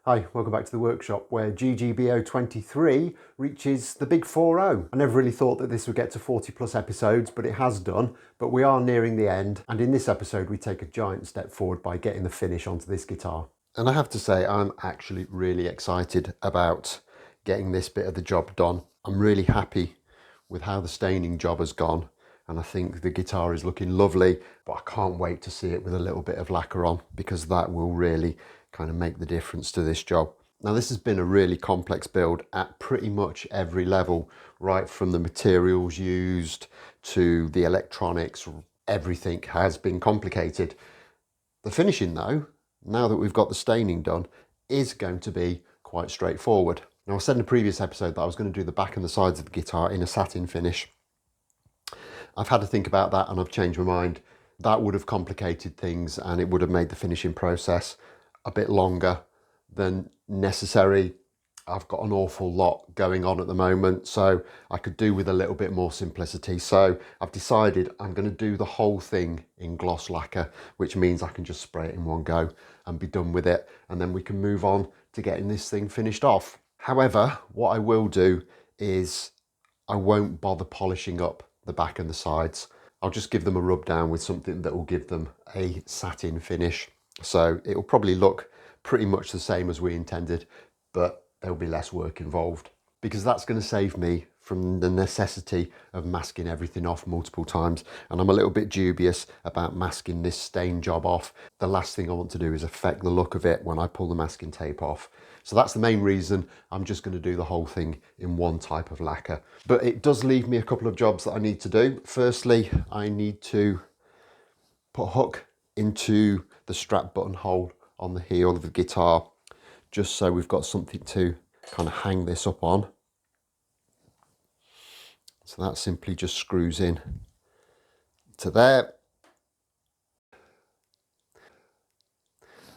Hi, welcome back to the workshop where GGBO 23 reaches the big 4-0. I never really thought that this would get to 40 plus episodes, but it has done. But we are nearing the end, and in this episode we take a giant step forward by getting the finish onto this guitar. And I have to say, I'm actually really excited about getting this bit of the job done. I'm really happy with how the staining job has gone, and I think the guitar is looking lovely, but I can't wait to see it with a little bit of lacquer on, because that will really kind of make the difference to this job. Now, this has been a really complex build at pretty much every level, right from the materials used to the electronics. Everything has been complicated. The finishing though, now that we've got the staining done, is going to be quite straightforward. Now, I said in a previous episode that I was going to do the back and the sides of the guitar in a satin finish. I've had to think about that and I've changed my mind. That would have complicated things and it would have made the finishing process a bit longer than necessary. I've got an awful lot going on at the moment, so I could do with a little bit more simplicity. So I've decided I'm going to do the whole thing in gloss lacquer, which means I can just spray it in one go and be done with it, and then we can move on to getting this thing finished off. However, what I will do is I won't bother polishing up the back and the sides. I'll just give them a rub down with something that will give them a satin finish. So it will probably look pretty much the same as we intended, but there'll be less work involved, because that's going to save me from the necessity of masking everything off multiple times. And I'm a little bit dubious about masking this stain job off. The last thing I want to do is affect the look of it when I pull the masking tape off. So that's the main reason I'm just going to do the whole thing in one type of lacquer. But it does leave me a couple of jobs that I need to do. Firstly, I need to put a hook into the strap buttonhole on the heel of the guitar, just so we've got something to kind of hang this up on. So that simply just screws in to there.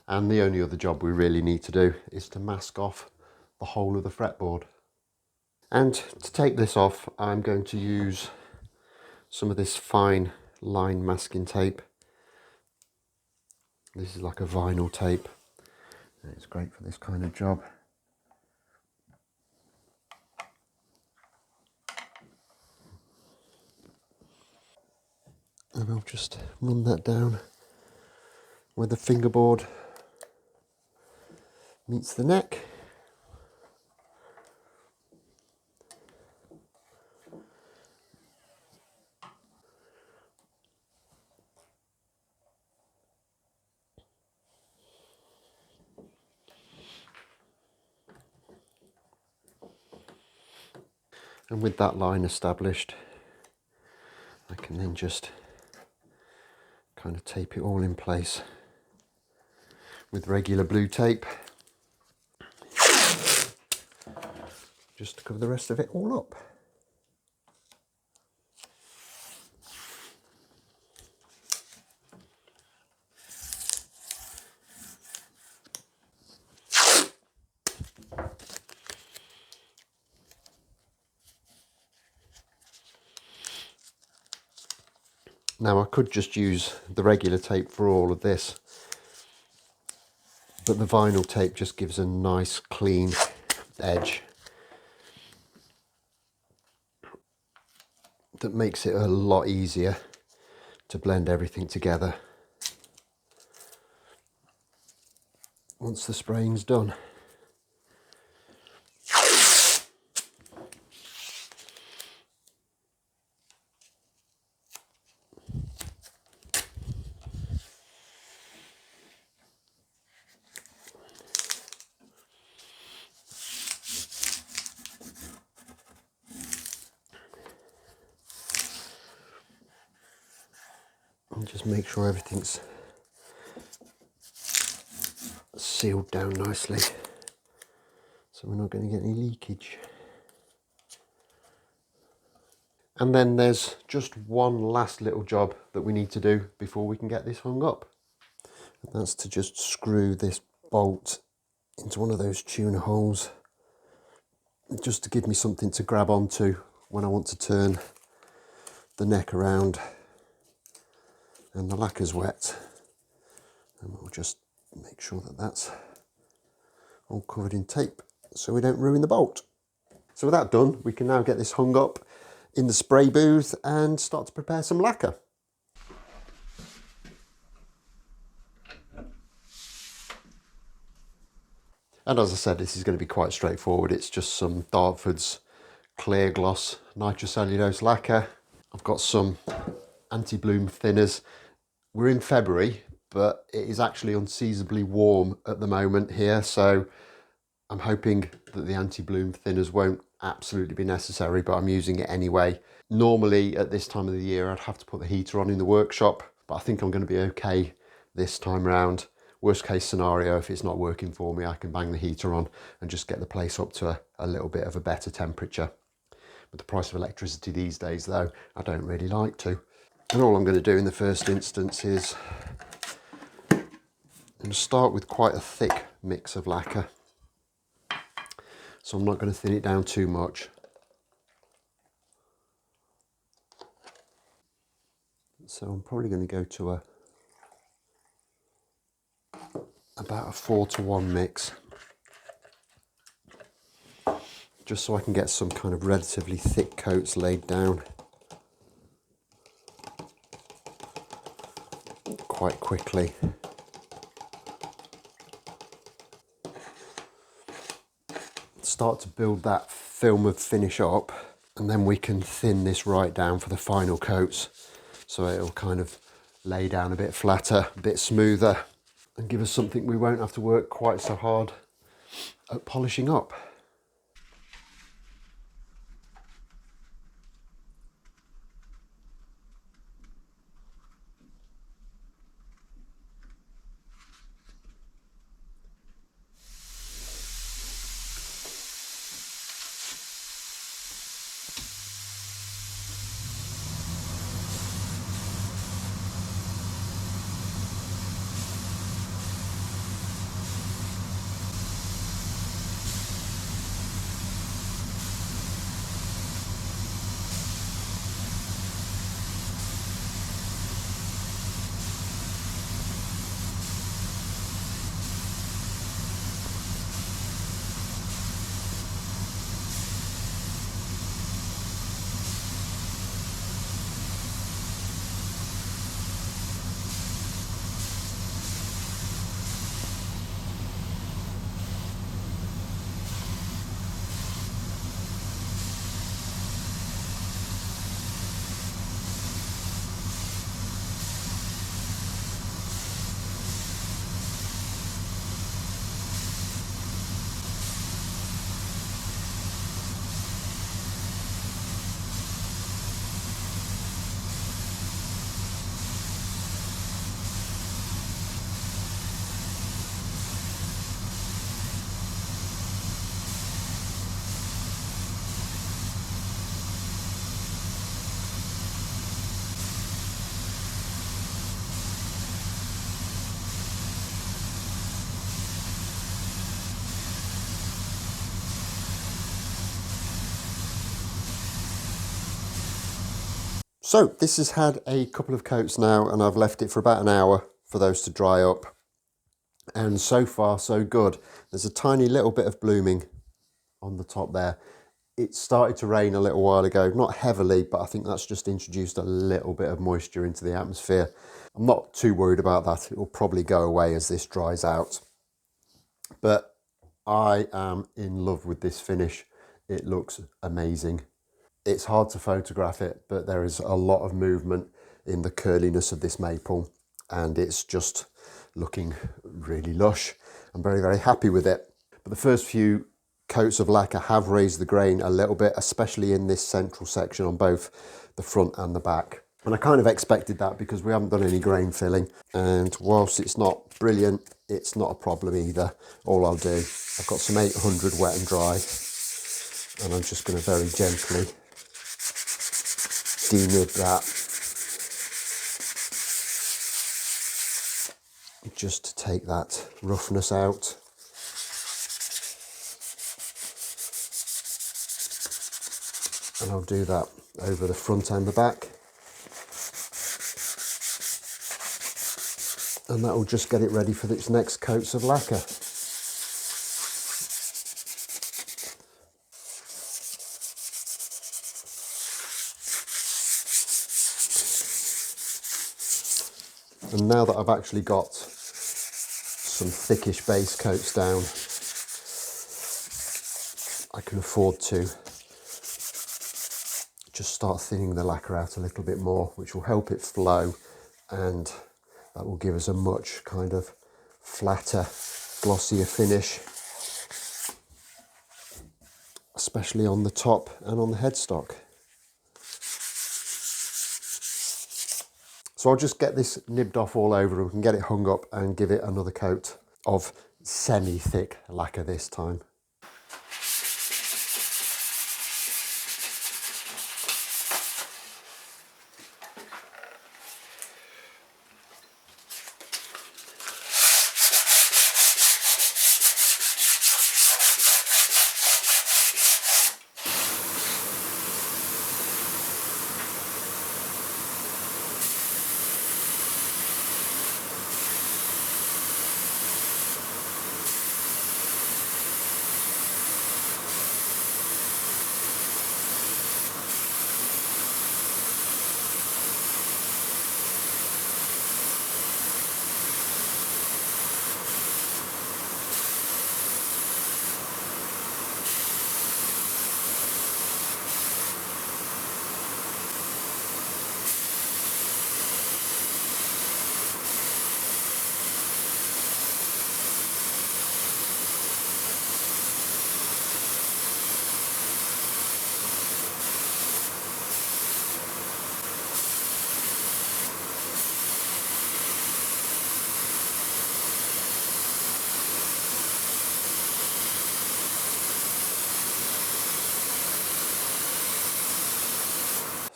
And the only other job we really need to do is to mask off the whole of the fretboard. And to take this off, I'm going to use some of this fine line masking tape. This is like a vinyl tape. It's great for this kind of job. And I'll just run that down where the fingerboard meets the neck. And with that line established, I can then just kind of tape it all in place with regular blue tape, just to cover the rest of it all up. Now, I could just use the regular tape for all of this, but the vinyl tape just gives a nice clean edge that makes it a lot easier to blend everything together once the spraying's done. And just make sure everything's sealed down nicely, so we're not going to get any leakage. And then there's just one last little job that we need to do before we can get this hung up. And that's to just screw this bolt into one of those tuner holes, just to give me something to grab onto when I want to turn the neck around. And the lacquer's wet, and we'll just make sure that that's all covered in tape so we don't ruin the bolt. So with that done, we can now get this hung up in the spray booth and start to prepare some lacquer. And as I said, this is going to be quite straightforward. It's just some Dartford's clear gloss nitrocellulose lacquer. I've got some anti-bloom thinners. We're in February, but it is actually unseasonably warm at the moment here, so I'm hoping that the anti-bloom thinners won't absolutely be necessary, but I'm using it anyway. Normally at this time of the year I'd have to put the heater on in the workshop, but I think I'm going to be okay this time round. Worst case scenario, if it's not working for me, I can bang the heater on and just get the place up to a little bit of a better temperature. With the price of electricity these days though, I don't really like to. And all I'm going to do in the first instance is I'm going to start with quite a thick mix of lacquer. So I'm not going to thin it down too much. So I'm probably going to go to about a 4-to-1 mix, just so I can get some kind of relatively thick coats laid down quite quickly. Start to build that film of finish up, and then we can thin this right down for the final coats, so it'll kind of lay down a bit flatter, a bit smoother, and give us something we won't have to work quite so hard at polishing up. So this has had a couple of coats now, and I've left it for about an hour for those to dry up. And so far so good. There's a tiny little bit of blooming on the top there. It started to rain a little while ago, not heavily, but I think that's just introduced a little bit of moisture into the atmosphere. I'm not too worried about that. It will probably go away as this dries out. But I am in love with this finish. It looks amazing. It's hard to photograph it, but there is a lot of movement in the curliness of this maple, and it's just looking really lush. I'm very, very happy with it. But the first few coats of lacquer have raised the grain a little bit, especially in this central section on both the front and the back. And I kind of expected that because we haven't done any grain filling. And whilst it's not brilliant, it's not a problem either. All I'll do, I've got some 800 wet and dry, and I'm just going to very gently denib that, just to take that roughness out. And I'll do that over the front and the back, and that will just get it ready for its next coats of lacquer. And now that I've actually got some thickish base coats down, I can afford to just start thinning the lacquer out a little bit more, which will help it flow, and that will give us a much kind of flatter, glossier finish, especially on the top and on the headstock. So I'll just get this nibbed off all over and we can get it hung up and give it another coat of semi-thick lacquer this time.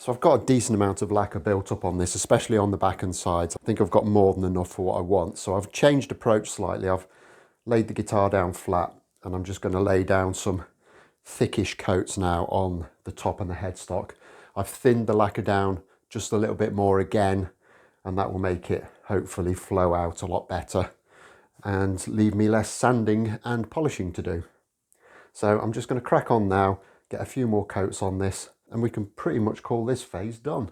So I've got a decent amount of lacquer built up on this, especially on the back and sides. I think I've got more than enough for what I want. So I've changed approach slightly. I've laid the guitar down flat and I'm just going to lay down some thickish coats now on the top and the headstock. I've thinned the lacquer down just a little bit more again, and that will make it hopefully flow out a lot better and leave me less sanding and polishing to do. So I'm just going to crack on now, get a few more coats on this, and we can pretty much call this phase done.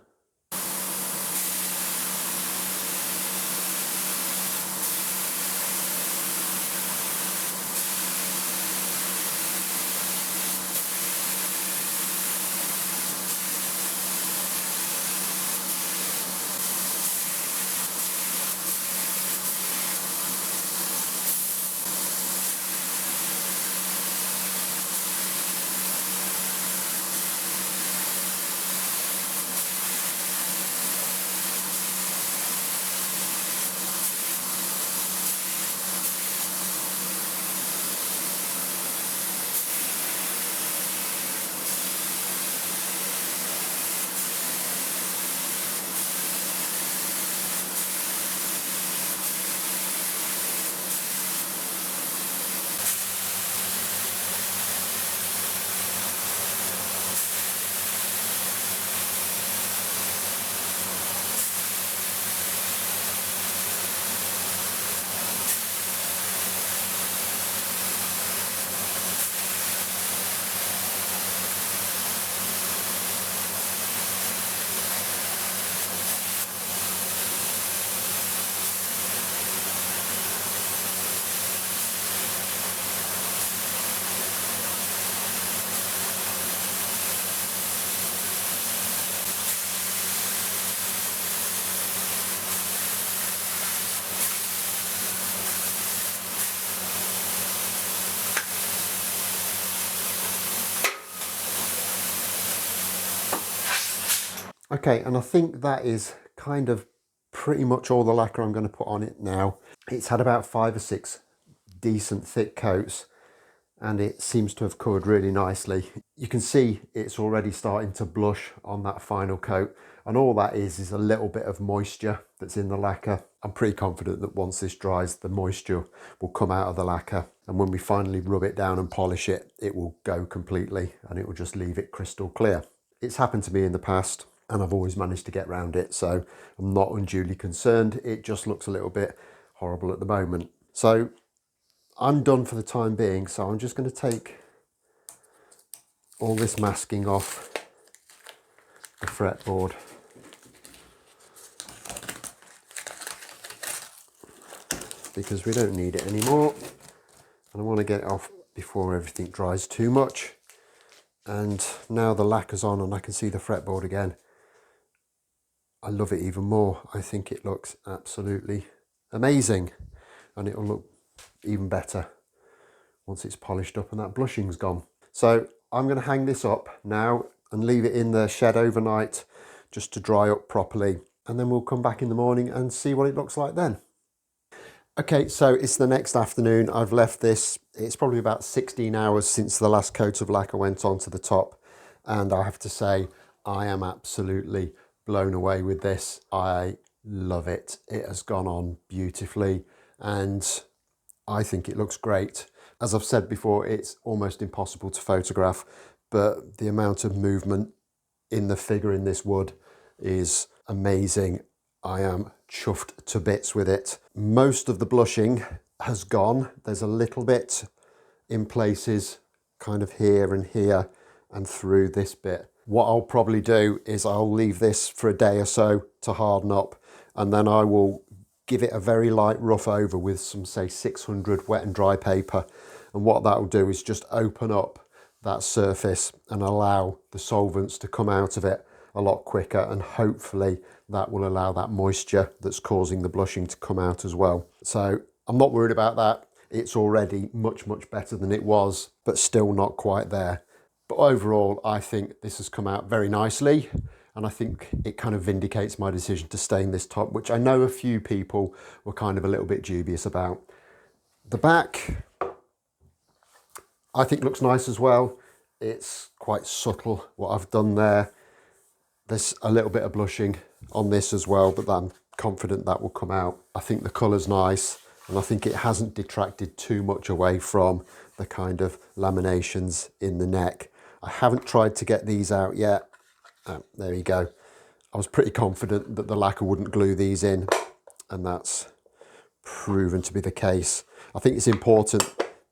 Okay, and I think that is kind of pretty much all the lacquer I'm going to put on it now. It's had about 5 or 6 decent thick coats and it seems to have covered really nicely. You can see it's already starting to blush on that final coat, and all that is a little bit of moisture that's in the lacquer. I'm pretty confident that once this dries, the moisture will come out of the lacquer, and when we finally rub it down and polish it, it will go completely and it will just leave it crystal clear. It's happened to me in the past and I've always managed to get around it, so I'm not unduly concerned. It just looks a little bit horrible at the moment. So I'm done for the time being, so I'm just going to take all this masking off the fretboard. because we don't need it anymore. And I want to get it off before everything dries too much. And now the lacquer's on and I can see the fretboard again, I love it even more. I think it looks absolutely amazing, and it'll look even better once it's polished up and that blushing's gone. So I'm going to hang this up now and leave it in the shed overnight just to dry up properly, and then we'll come back in the morning and see what it looks like then. Okay, so it's the next afternoon. I've left this, it's probably about 16 hours since the last coat of lacquer went onto the top, and I have to say I am absolutely blown away with this. I love it. It has gone on beautifully and I think it looks great. As I've said before, it's almost impossible to photograph, but the amount of movement in the figure in this wood is amazing. I am chuffed to bits with it. Most of the blushing has gone. There's a little bit in places, kind of here and here and through this bit. What I'll probably do is I'll leave this for a day or so to harden up, and then I will give it a very light rough over with some, say, 600 wet and dry paper. And what that will do is just open up that surface and allow the solvents to come out of it a lot quicker, and hopefully that will allow that moisture that's causing the blushing to come out as well. So I'm not worried about that. It's already much, much better than it was, but still not quite there. But overall, I think this has come out very nicely, and I think it kind of vindicates my decision to stain this top, which I know a few people were kind of a little bit dubious about. The back, I think looks nice as well. It's quite subtle what I've done there. There's a little bit of blushing on this as well, but I'm confident that will come out. I think the colour's nice, and I think it hasn't detracted too much away from the kind of laminations in the neck. I haven't tried to get these out yet. Oh, there you go. I was pretty confident that the lacquer wouldn't glue these in, and that's proven to be the case. I think it's important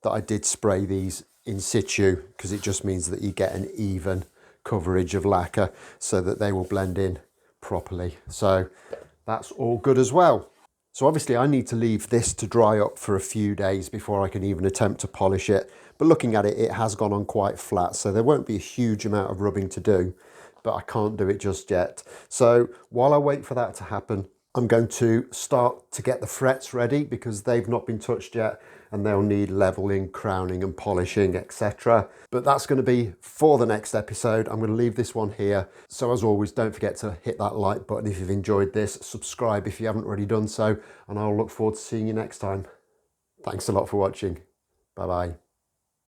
that I did spray these in situ, because it just means that you get an even coverage of lacquer so that they will blend in properly. So that's all good as well. So obviously I need to leave this to dry up for a few days before I can even attempt to polish it. But looking at it, it has gone on quite flat, so there won't be a huge amount of rubbing to do, but I can't do it just yet. So while I wait for that to happen, I'm going to start to get the frets ready, because they've not been touched yet and they'll need leveling, crowning and polishing, etc. But that's going to be for the next episode. I'm going to leave this one here. So as always, don't forget to hit that like button if you've enjoyed this, subscribe if you haven't already done so, and I'll look forward to seeing you next time. Thanks a lot for watching. Bye bye.